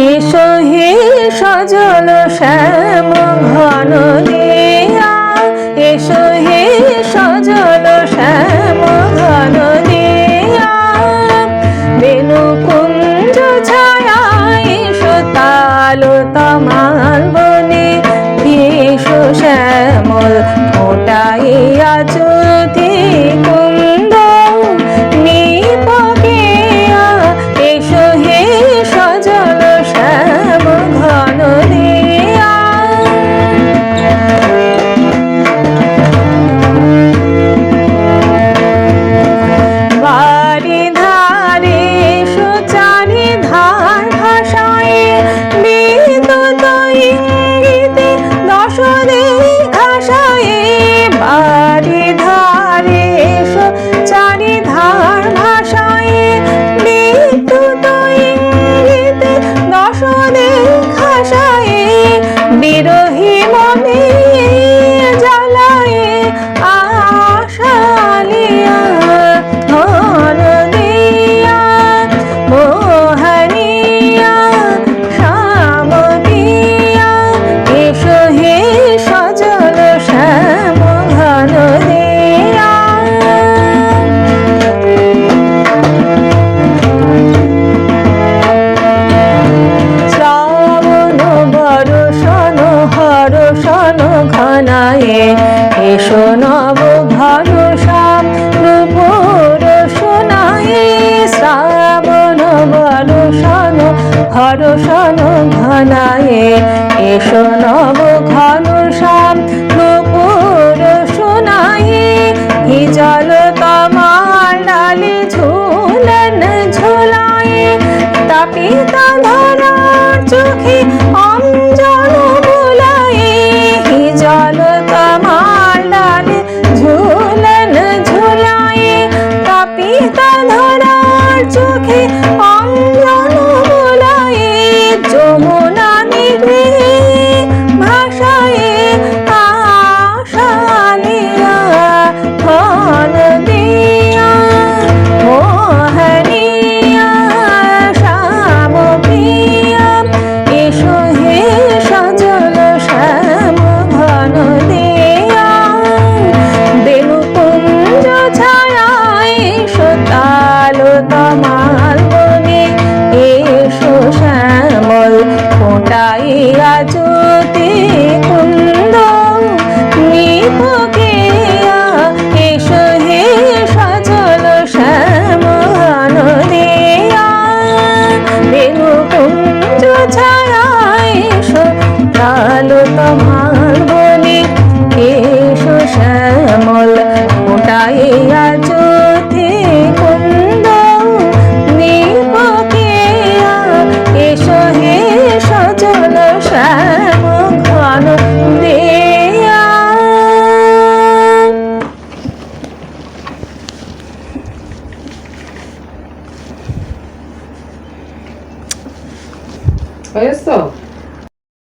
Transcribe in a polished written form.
এসো হে সজল শ্যাম ঘন দিয়া, এসো হে সজল শ্যাম ঘন দিয়া, বেনু কুঞ্জ ছায়া এসো তাল তমাল বনে, এসো শ্যামল ফোটাইয়া জ্যোতি কুন্দ নিপকিয়া, এসো হে সজল শ্যাম ঘন দিয়া। বারি ধারে এসো চারি ধার ভাষায়, বিদ্যুৎ ইঙ্গিতে দশ দিঘাশায়, বারি ধারে এসো চারি ধার ভাষায়, বিদ্যুৎ ইঙ্গিতে দশ দিঘাশায়, বিরহী মনে জ্বালায় আশালিয়া ধন দিয়া, মোহনিয়া শ্যাম দিয়া, এসো হে সজল শ্যাম ঘন দিয়া। শ্রাবণ বর্ষণ হর্ষণ ঘনায়ে, এসো নব ভরসা নূপুর শোনায়ে, শ্রাবণ বর্ষণ হর্ষণ ঘনায়ে, এসো নব ঘনশ্যা নূপুর শোনায়ে, হিজল তমাল ডালে ঝুলন ঝুলায়ে, তাপিতা ধরার চোখে অঞ্জন বুলায়ে, হিজল তমাল ডালে ঝুলন ঝুলায়ে, তাপিতা ধরার চোখে অঞ্জন বুলায়ে, যমুনা তীরে ভাষায়ে আশালিয়া ধন দিয়া, মোহনিয়া শ্যাম প্রিয়া, এসো হে সজল শ্যাম ঘন দিয়া, বেনু কুঞ্জ ছায়া এসো তাল তমাল বনে, এসো শ্যামল ফোটাইয়া জ্যোতি কুন্দ নিপকিয়া, এসো হে সজল শ্যাম ঘন দিয়া, বেনু কুঞ্জ ছায়া এসো তাল তমাল বনে, এসো শ্যামল ফোটাইয়া জ্যোতি কুন্দ নিপকিয়া, এসো হে সজল শ্যাম ঘন দিয়া। হয়েছে?